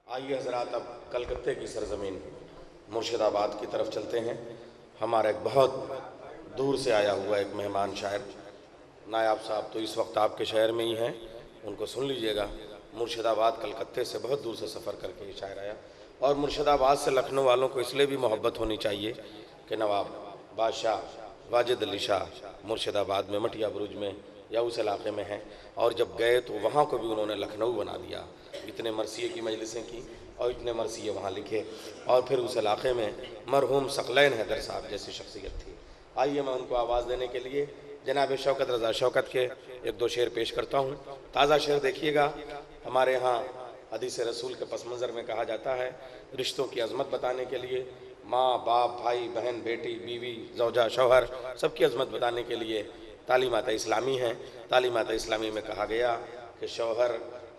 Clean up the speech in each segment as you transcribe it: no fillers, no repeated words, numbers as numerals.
آئیے حضرات اب کلکتے کی سرزمین مرشد آباد کی طرف چلتے ہیں۔ ہمارا ایک بہت دور سے آیا ہوا ایک مہمان شاعر نایاب صاحب تو اس وقت آپ کے شہر میں ہی ہیں، ان کو سن لیجئے گا۔ مرشد آباد کلکتے سے بہت دور سے سفر کر کے یہ شاعر آیا، اور مرشد آباد سے لکھنؤ والوں کو اس لیے بھی محبت ہونی چاہیے کہ نواب بادشاہ واجد علی شاہ مرشد آباد میں مٹیا برج میں یا اس علاقے میں ہیں، اور جب گئے تو وہاں کو بھی انہوں نے لکھنؤ بنا دیا۔ اتنے مرثیے کی مجلسیں کی اور اتنے مرثیے وہاں لکھے، اور پھر اس علاقے میں مرحوم ثقلین حیدر صاحب جیسی شخصیت تھی۔ آئیے میں ان کو آواز دینے کے لیے جناب شوکت رضا شوکت کے ایک دو شعر پیش کرتا ہوں۔ تازہ شعر دیکھیے گا۔ ہمارے ہاں حدیث رسول کے پس منظر میں کہا جاتا ہے رشتوں کی عظمت بتانے کے لیے، ماں باپ بھائی بہن بیٹی بیوی زوجہ شوہر سب کی عظمت بتانے کے لیے تعلیمات اسلامی ہیں۔ تعلیمات اسلامی میں کہا گیا کہ شوہر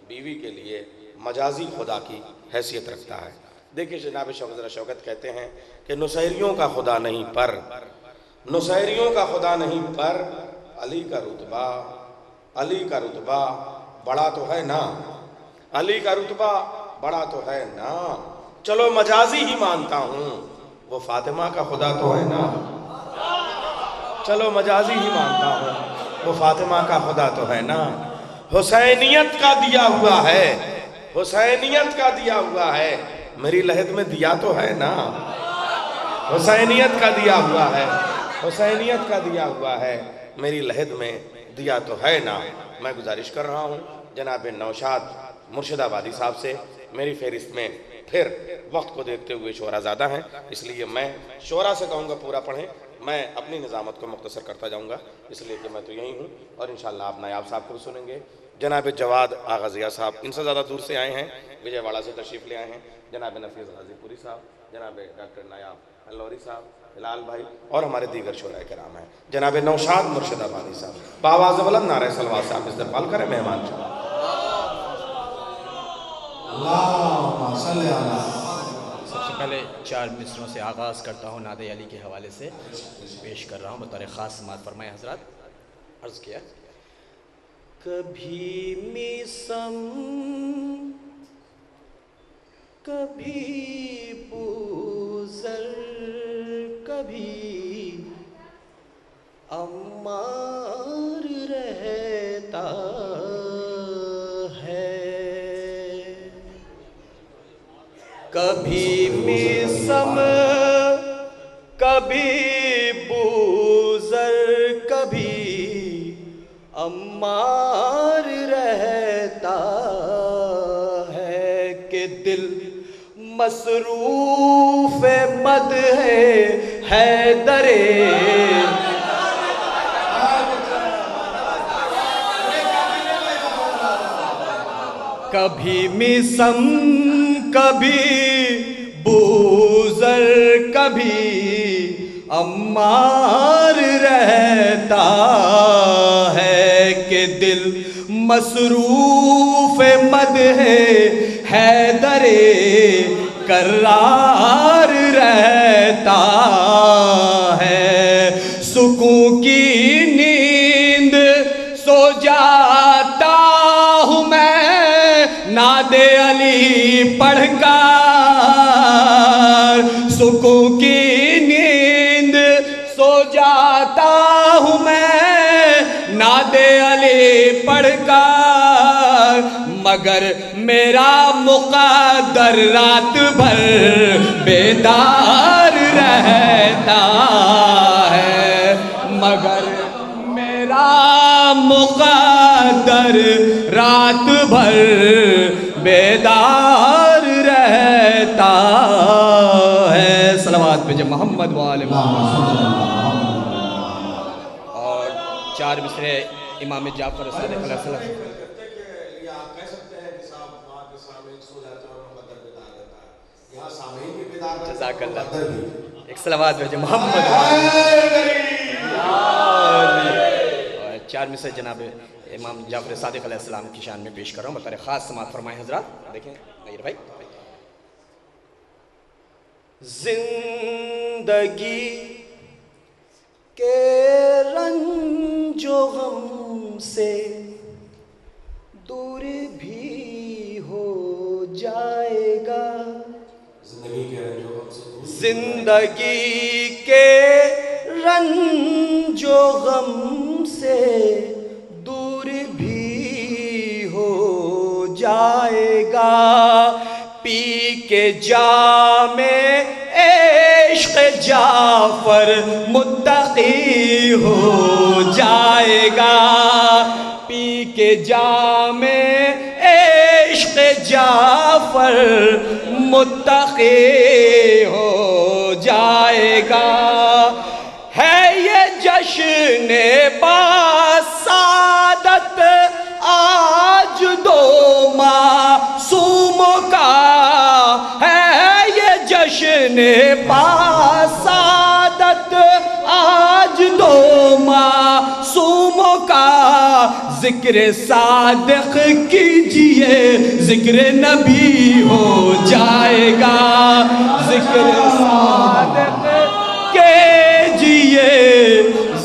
بیوی کے لیے مجازی خدا کی حیثیت رکھتا ہے۔ دیکھیں جناب شوکت شوکت کہتے ہیں کہ نصیریوں کا خدا نہیں پر، نصیریوں کا خدا نہیں پر، علی کا رتبہ، علی کا رتبہ بڑا تو ہے نا، علی کا رتبہ بڑا تو ہے نا، چلو مجازی ہی مانتا ہوں وہ فاطمہ کا خدا تو ہے نا، چلو مجازی ہی مانتا ہوں وہ فاطمہ کا خدا تو ہے نا، حسینیت کا دیا ہوا ہے، حسینیت کا دیا ہوا ہے، میری لحد میں دیا تو ہے نا، حسینیت کا دیا ہوا ہے، حسینیت کا دیا ہوا ہے، میری لحد میں دیا تو ہے نا۔ میں گزارش کر رہا ہوں جناب نوشاد مرشد آبادی صاحب سے، میری فہرست میں پھر وقت کو دیکھتے ہوئے شعرا زیادہ ہیں، اس لیے میں شعرا سے کہوں گا پورا پڑھیں، میں اپنی نظامت کو مختصر کرتا جاؤں گا، اس لیے کہ میں تو یہی ہوں، اور انشاءاللہ آپ نایاب صاحب کو بھی سنیں گے۔ جناب جواد آغا ضیاء صاحب ان سے زیادہ دور سے آئے ہیں، وجے واڑہ سے تشریف لے آئے ہیں۔ جناب نفیس غازی پوری صاحب، جناب ڈاکٹر نایاب اللوری صاحب، ہلال بھائی، اور ہمارے دیگر شعراء کرام ہیں۔ جناب نوشاد مرشد آبادی صاحب بآواز بلند نعرہ صلوات سے آپ استقبال کریں مہمان شاہ۔ اللہم صلی اللہ۔ سب سے پہلے 4 مصروں سے آغاز کرتا ہوں، نعت علی کے حوالے سے پیش کر رہا ہوں، بطور خاص سماعت فرمائے حضرات۔ عرض کیا کبھی میسم کبھی بوزر کبھی عمار رہتا ہے، کبھی میسم کبھی بوزر کبھی عمار رہتا ہے، کہ دل مصروف مد ہے حیدر، کبھی میسم کبھی بوزر کبھی عمار رہتا ہے، کہ دل مصروف مد ہے حیدر کرار رہتا ہے، سکون کی نیند سو جاتا ہوں میں نعت علی پڑھ کر، سکون کی نیند سو جاتا ہوں میں نعت علی پڑھ کر، مگر میرا مقدر رات بھر بیدار رہتا ہے، مگر میرا مقدر رات بھر بیدار رہتا ہے۔ صلوات پہ محمد وآل محمد۔ اور 4 مصرے امام جعفر صادق علیہ السلام۔ جزاک اللہ، ایک صلوات بھیجے محمد اور 4 مصرے جناب امام جعفر صادق علیہ السلام کی شان میں پیش کر رہا ہوں، بطور خاص سماعت فرمائے حضرات۔ دیکھیں غیر بھائی، زندگی کے رنج و غم سے دور بھی ہو جائے گا، زندگی کے رنج و غم سے دور بھی ہو جائے گا، پی کے جام عشق جعفر متقی ہو جائے گا، پی کے جام عشق جعفر متقی ہو جائے گا، ہے یہ جشن باسعادت آج دو معصوموں کا، ہے یہ جشن باسعادت آج دو معصوموں کا، ذکر صادق کیجئے ذکر نبی ہو جائے گا، ذکر صادق کیجئے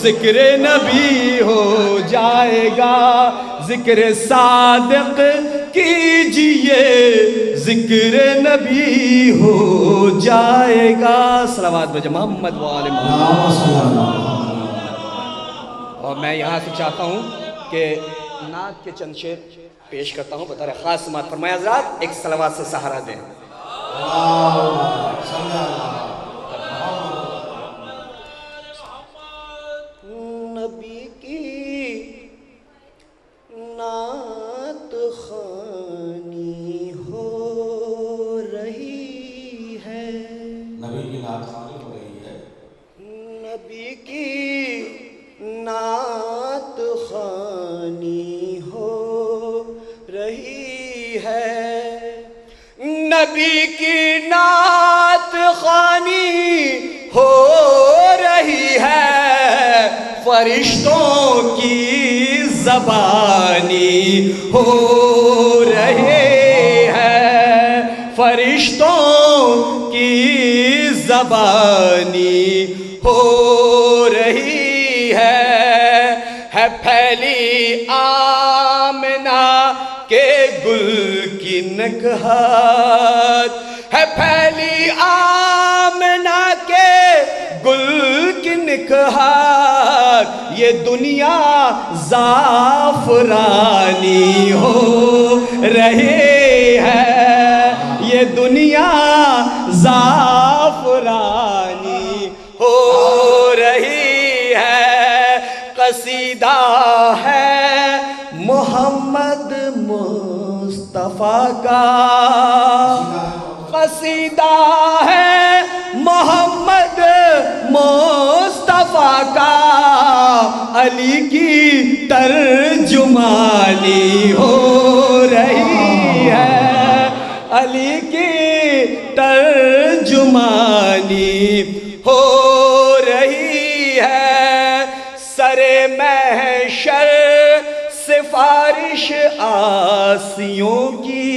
ذکر نبی ہو جائے گا، ذکر صادق کیجئے ذکر نبی ہو جائے گا۔ صلوات بھیجیں محمد وآل محمد۔ اور میں یہاں سے چاہتا ہوں کہ نعت کے چند شعر پیش کرتا ہوں، بطور خاص سماعت فرمائے حضرات، ایک صلوات سے سہارا دیں۔ نبی کی نعت خوانی ہو رہی ہے، نبی کی نعت خوانی ہو رہی ہے، نبی کی نعت خوانی ہو رہی ہے، نبی کی نعت خوانی ہو رہی ہے، فرشتوں کی زبانی ہو رہی ہے، فرشتوں کی زبانی ہو رہی ہے پھیلی آمنہ کے گل کی نکہت، ہے پھیلی آمنہ کے گل کی نکہت، یہ دنیا زعفرانی ہو رہی ہے، یہ دنیا زعفرانی ہو رہی ہے، قصیدہ ہے محمد مصطفیٰ کا، قصیدہ ہے محمد مصطفیٰ کا، علی کی ترجمانی ہو رہی ہے، علی کی ترجمانی ہو رہی ہے، سر محشر سفارش آسیوں کی،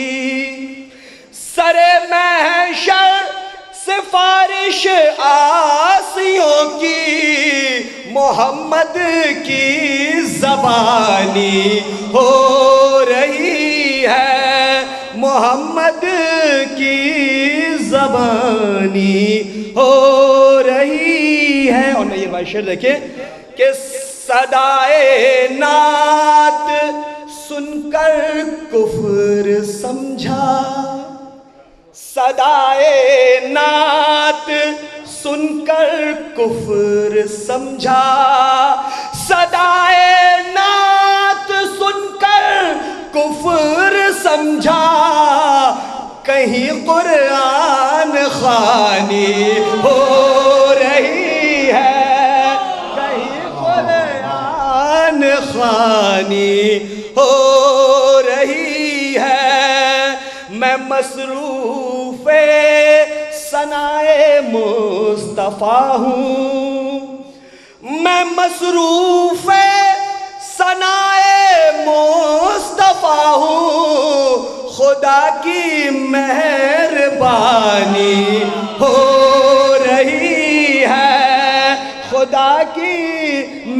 سر محشر سفارش آسیوں کی، محمد کی زبانی ہو رہی ہے، محمد کی زبانی ہو رہی ہے۔ اور میں یہ بات شعر دیکھیں کہ صدائے نعت سن کر کفر سمجھا، صدائے نعت سن کر کفر سمجھا، صدائے نعت سن کر کفر سمجھا، کہیں قرآن خوانی ہو رہی ہے، کہیں قرآن خوانی ہو رہی ہے، میں مصروف ثنائے مصطفیٰ ہوں، میں مصروف ثنائے مصطفیٰ ہوں، خدا کی مہربانی ہو رہی ہے، خدا کی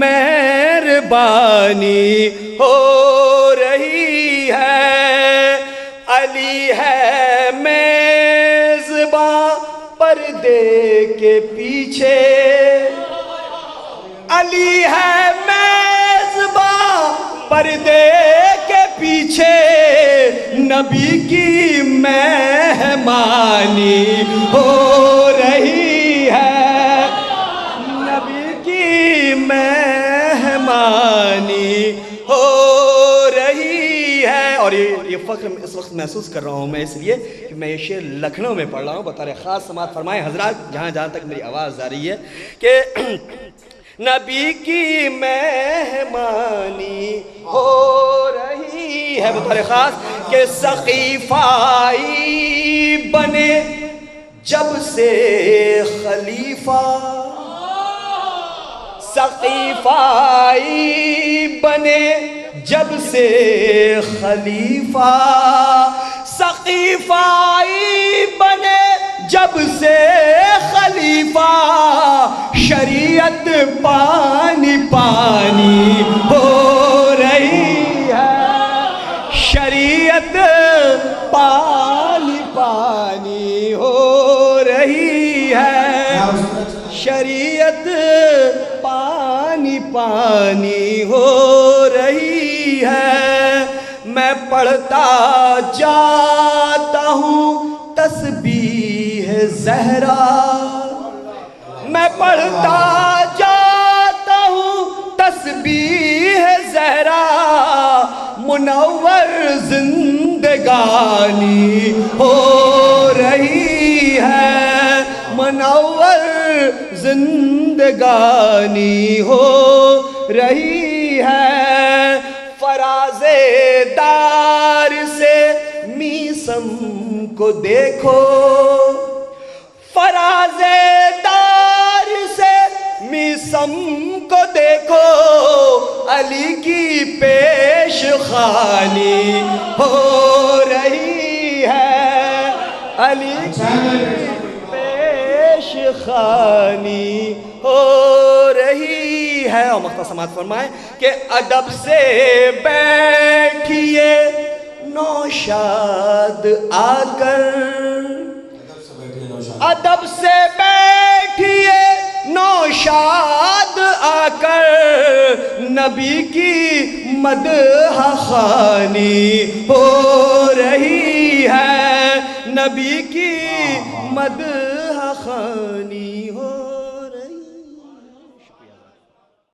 مہربانی ہو رہی ہے، علی ہے میں پردے کے پیچھے علی ہے میزباں پردے کے پیچھے نبی کی مہمانی ہو رہی ہے نبی کی مہمانی ہو رہی ہے. اور یہ فخر اس وقت محسوس کر رہا ہوں میں اس لیے کہ میں یہ شعر لکھنؤ میں پڑھ رہا ہوں. بطور خاص سماعت فرمائیں حضرات جہاں جہاں تک میری آواز آ رہی ہے کہ نبی کی مہمانی ہو رہی ہے بطور خاص کہ سقیفائی بنے جب سے خلیفہ سقیفائی بنے جب سے خلیفہ سقیفائی بنے جب سے خلیفہ شریعت پانی پانی ہو رہی ہے شریعت پانی پانی ہو رہی ہے شریعت پانی پانی ہو رہی ہے. میں پڑھتا جاتا ہوں تسبیح زہرا میں پڑھتا جاتا ہوں تسبیح زہرا منور زندگانی ہو رہی ہے منور زندگانی ہو رہی ہے. فراز دار سے میسم کو دیکھو فراز دار سے میسم کو دیکھو علی کی پیش خانی ہو رہی ہے علی کی پیش خانی ہو رہی ہے. اور مختصر سماعت فرمائیں کہ ادب سے بیٹھیے نوشاد آ کر ادب سے بیٹھیے نوشاد آ کر نبی کی مدح خوانی ہو رہی ہے نبی کی مدح خوانی ہو